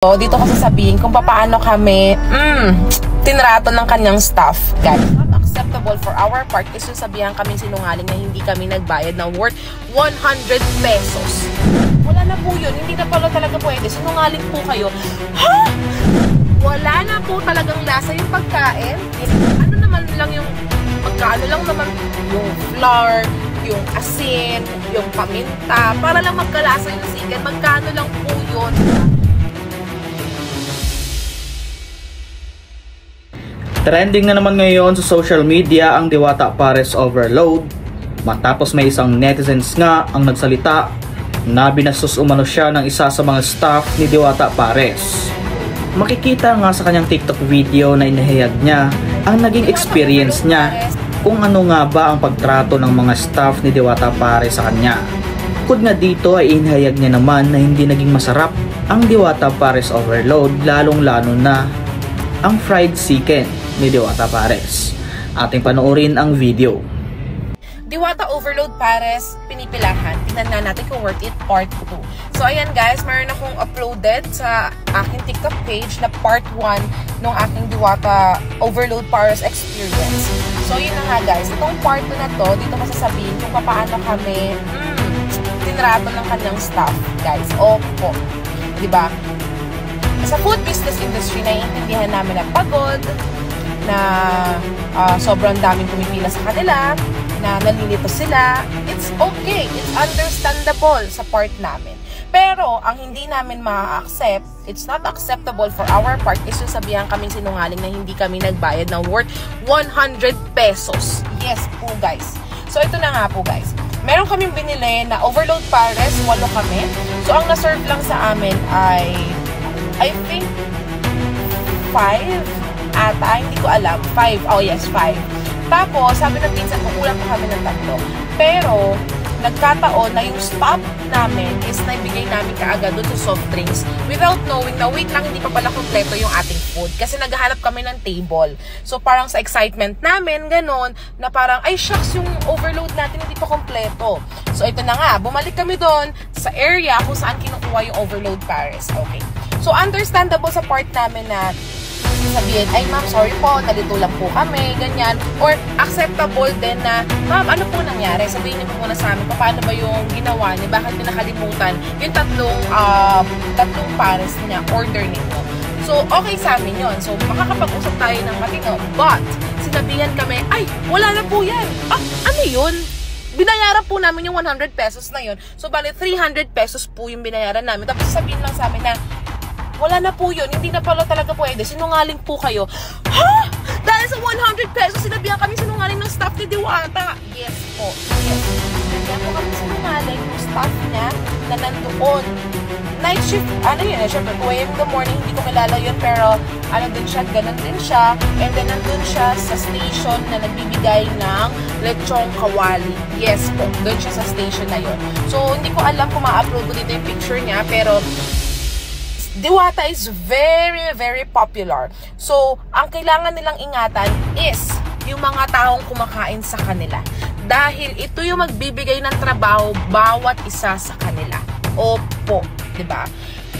So, dito ko sasabihin kung paano kami tinrato ng kanyang staff. Guys, not acceptable for our part is yung sabihan kami sinungaling na hindi kami nagbayad ng worth 100 pesos. Wala na po yun. Hindi na pala talaga pwede. Sinungaling po kayo. Ha? Wala na po talagang lasa yung pagkain. Ano naman lang yung magkano lang naman yung flour, yung asin, yung paminta, para lang magkalasa yung sigan. Magkano lang po yun. Trending na naman ngayon sa social media ang Diwata Pares overload matapos may isang netizens nga ang nagsalita na binastos umano siya ng isa sa mga staff ni Diwata Pares. Makikita nga sa kanyang TikTok video na inihayag niya ang naging experience niya kung ano nga ba ang pagtrato ng mga staff ni Diwata Pares sa kanya. Bukod nga dito ay inihayag niya naman na hindi naging masarap ang Diwata Pares overload, lalong-lalo na ang fried chicken ni Diwata Pares. Ating panoorin ang video. Diwata Overload Pares, pinipilahan. Tingnan natin kung worth it, part 2. So, ayan guys, mayroon akong uploaded sa aking TikTok page na part 1 ng aking Diwata Overload Pares experience. So, yun na nga guys. Itong part 2 na to, dito masasabihin kung paano kami tinrato ng kanyang staff, guys. Opo. Diba? Sa food business industry, naiintindihan namin na pagod, na sobrang daming pumipila sa kanila, na nalilito sila. It's okay. It's understandable sa part namin. Pero, ang hindi namin ma-accept, it's not acceptable for our part, is yung sabihan kaming sinungaling na hindi kami nagbayad ng worth 100 pesos. Yes po, guys. So, ito na nga po, guys. Meron kaming binili na Overload Pares, 8 kami. So, ang na-serve lang sa amin ay I think 5 ata, hindi ko alam. 5, oh yes, 5. Tapos, sabi ng pinsan ko, kulang pa kami ng 3. Pero, nagkataon na yung stop namin is naibigay namin kaagad doon sa soft drinks without knowing na wait lang, hindi pa pala kompleto yung ating food. Kasi naghahanap kami ng table. So, parang sa excitement namin, ganon, na parang, ay shucks, yung overload natin hindi pa kompleto. So, ito na nga, bumalik kami doon sa area kung saan kinukuha yung Overload Pares. Okay. So, understandable sa part namin na sabihin, ay ma'am, sorry po, nalito lang po kami, ganyan. Or acceptable din na, ma'am, ano po nangyari? Sabihin niyo po muna sa amin, paano ba yung ginawa niya? Bakit niya nakalimutan yung tatlong pares niya, order ninyo? So, okay sa amin yun. So, makakapag-usap tayo ng matino. But, sinabihan kami, ay, wala na po yan. Ah, ano yun? Binayaran po namin yung 100 pesos na yun. So, bali, 300 pesos po yung binayaran namin. Tapos, sabihin lang sa amin na, wala na po yun. Hindi na pala talaga pwede. Sinungaling po kayo. Ha? Dahil sa 100 pesos, sinabihan kami sinungaling ng staff ni Diwata. Yes po. Yes. Sinabihan po kami sinungaling ng staff niya na nandoon. Night shift, ano yun? Siyempre, 2 AM in the morning, hindi ko kilala yun. Pero, ano din siya, ganun din siya. And then, nandun siya sa station na nagbibigay ng lechong kawali. Yes po. Doon siya sa station na yun. So, hindi ko alam kung ma-upload ko dito yung picture niya. Pero, Diwata is very, very popular. So, ang kailangan nilang ingatan is yung mga taong kumakain sa kanila. Dahil ito yung magbibigay ng trabaho bawat isa sa kanila. Opo, diba?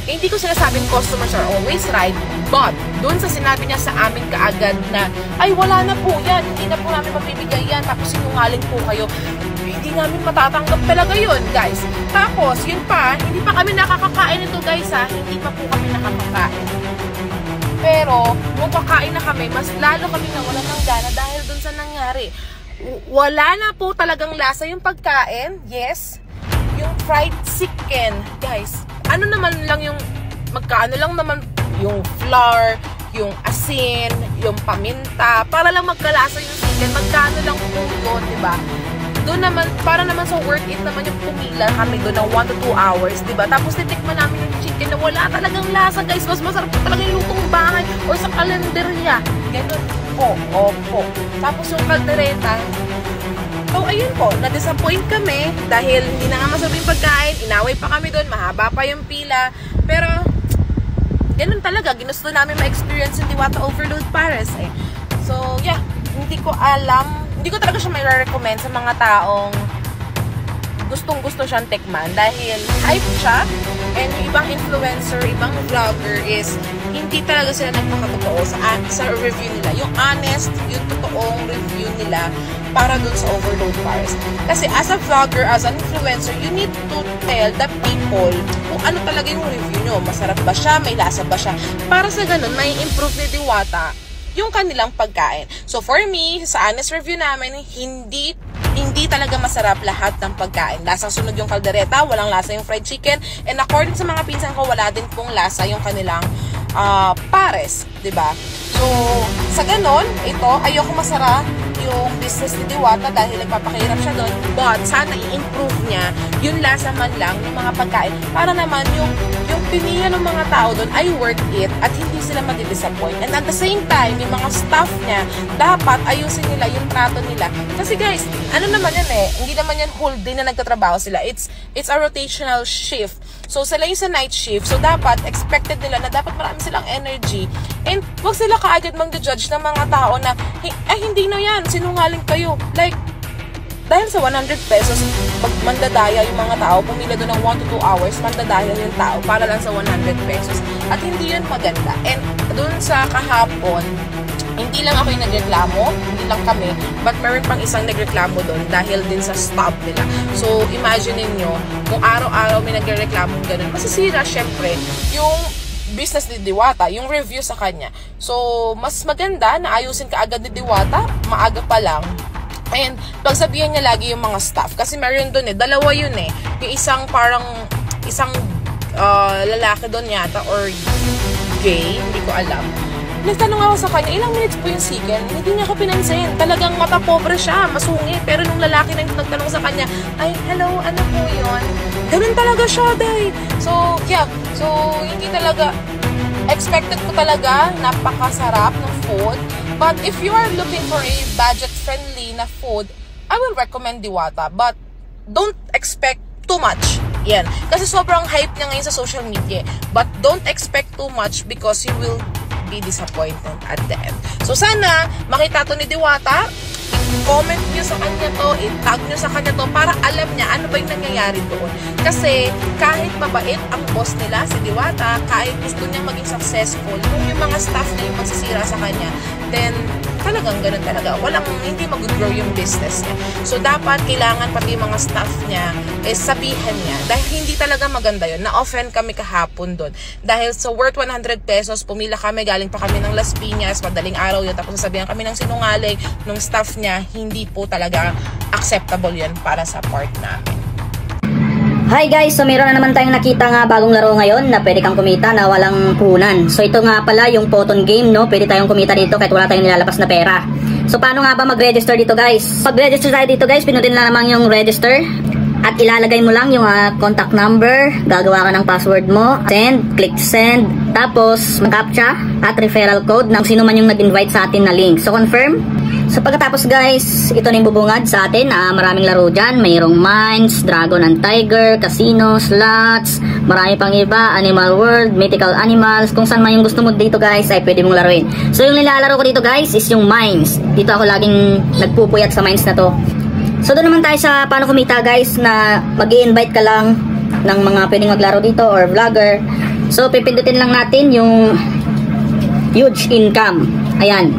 Hindi ko sinasabing customers are always right, but doon sa sinabi niya sa amin kaagad na, ay wala na po yan, hindi na po namin mabibigay yan, tapos sinungaling po kayo. Hindi namin matatanggap talaga yun, guys. Tapos, yun pa, hindi pa kami nakakakain ito, guys, ha? Hindi pa po kami nakakakain. Pero, nung kakain na kami, mas lalo kami nawalan ng gana dahil dun sa nangyari. Wala na po talagang lasa yung pagkain. Yes. Yung fried chicken, guys. Ano naman lang yung, magkaano lang naman yung flour, yung asin, yung paminta, para lang magkalasa yung chicken. Magkano lang po yun, diba? Doon naman, para naman sa worth it naman yung pumila kami doon ng 1 to 2 hours, diba? Tapos titikman namin yung chicken na wala talagang lasa, guys. Mas masarap po talaga yung lutong bahay or sa kalenderya. Ganun po, opo. Tapos yung kaldereta, so ayun po, na-disappoint kami dahil hindi na nga masarap yung pagkain, inaway pa kami doon, mahaba pa yung pila. Pero, ganun talaga, ginusto namin ma-experience yung Diwata Overload Pares eh. So, yeah, hindi ko alam, hindi ko talaga siya may recommend sa mga taong gustong-gusto siyang tikman dahil hype siya, and yung ibang influencer, ibang vlogger is hindi talaga sila nagpakatotoo sa review nila. Yung honest, yung totoong review nila para dun sa Overload Pares. Kasi as a vlogger, as an influencer, you need to tell the people kung ano talaga yung review nyo. Masarap ba siya? May lasa ba siya? Para sa ganun, may improve ni Diwata yung kanilang pagkain. So for me, sa honest review namin, hindi talaga masarap lahat ng pagkain. Lasang sunog yung kaldereta, walang lasa yung fried chicken, and according sa mga pinsan ko, wala din pong lasa yung kanilang pares, diba? So, sa ganon, ito, ayoko masara yung business ni Diwata dahil nagpapakahirap siya doon, but sana i-improve niya yung lasa man lang ng mga pagkain para naman yung piniya ng mga tao doon ay worth it at hindi sila madidisappoint. And at the same time, yung mga staff niya, dapat ayusin nila yung trato nila. Kasi guys, ano naman yan hindi naman yan whole day na nagtatrabaho sila. It's a rotational shift. So, sila yung sa night shift. So, dapat, expected nila na dapat marami silang energy. And, wag sila kaagad mang-judge ng mga tao na, hindi na yan, sinungaling kayo. Like, dahil sa 100 pesos, mandadaya yung mga tao, pumila doon ng 1 to 2 hours, mandadaya yung tao para lang sa 100 pesos. At hindi yun maganda. And, doon sa kahapon, hindi lang ako yung nagreklamo, hindi lang kami, but meron pang isang nagreklamo doon dahil din sa stop nila. So, imagine niyo kung araw-araw may nagreklamo ganun, masisira syempre yung business ni Diwata, yung review sa kanya. So, mas maganda na ayusin ka agad ni Diwata, maaga pa lang. And, pagsabihan niya lagi yung mga staff. Kasi meron doon dalawa yun yung isang lalaki doon yata, or gay, hindi ko alam. Nagtanong ako sa kanya, ilang minutes po yung chicken? Hindi niya ako pinansin. Talagang mata pobre siya, masungit. Pero nung lalaki na nagtanong sa kanya, ay, hello, ano po yun? Ganun talaga siya, day. So, yeah. So, hindi talaga, expected ko talaga, napakasarap ng food. But if you are looking for a budget-friendly na food, I will recommend Diwata. But, don't expect too much. Yan. Kasi sobrang hype niya ngayon sa social media. But, don't expect too much because you will be disappointed at the end. So sana makita to ni Diwata, comment nyo sa kanya to, i-tag nyo sa kanya to para alam niya ano ba yung nangyayari doon. Kasi kahit mabait ang boss nila, si Diwata, kahit gusto niya maging successful, kung yung mga staff niya yung magsisira sa kanya, then talagang ganun talaga. Hindi mag-grow yung business niya. So, dapat kailangan pati yung mga staff niya sabihan niya. Dahil hindi talaga maganda yun. Na-offend kami kahapon doon. Dahil sa worth 100 pesos, pumila kami, galing pa kami ng Las Piñas, madaling araw yun. Tapos sasabihan kami ng sinungaling ng staff niya, hindi po talaga acceptable yan para sa part namin. Hi guys, so meron na naman tayong nakita nga bagong laro ngayon na pwede kang kumita na walang puhunan. So ito nga pala yung Photon game, no? Pwede tayong kumita dito kahit wala tayong nilalabas na pera. So paano nga ba mag-register dito guys? Pag-register tayo dito guys, pinutin lang naman yung register. At ilalagay mo lang yung contact number, gagawa ka ng password mo, click send, tapos mag-captcha at referral code ng sino man yung nag-invite sa atin na link. So confirm. So pagkatapos guys, ito na yung bubungad sa atin. Maraming laro dyan. Mayroong Mines, Dragon and Tiger, Casino, Slots, marami pang iba, Animal World, Mythical Animals. Kung saan man yung gusto mo dito guys, ay pwede mong laruin. So yung nilalaro ko dito guys is yung Mines. Dito ako laging nagpupuyat sa Mines na to. So doon naman tayo sa paano kumita guys, na mag-i-invite ka lang ng mga pwedeng maglaro dito or vlogger. So pipindutin lang natin yung huge income. Ayan,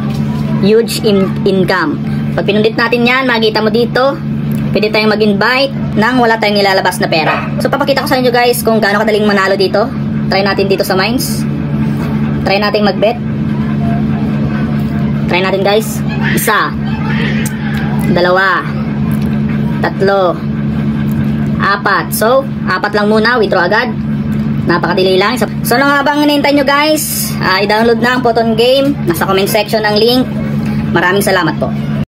huge income. Pag pinundit natin yan, makikita mo dito, pwede tayong mag-invite nang wala tayong nilalabas na pera. So papakita ko sa inyo guys kung gaano kadaling manalo dito. Try natin dito sa Mines. Try natin mag-bet. Try natin guys. 1, 2, 3, 4. So, 4 lang muna. Withdraw agad. Napakadali lang. So, ano nga bang hinihintay nyo guys? I-download na ang Photon game. Nasa comment section ang link. Maraming salamat po.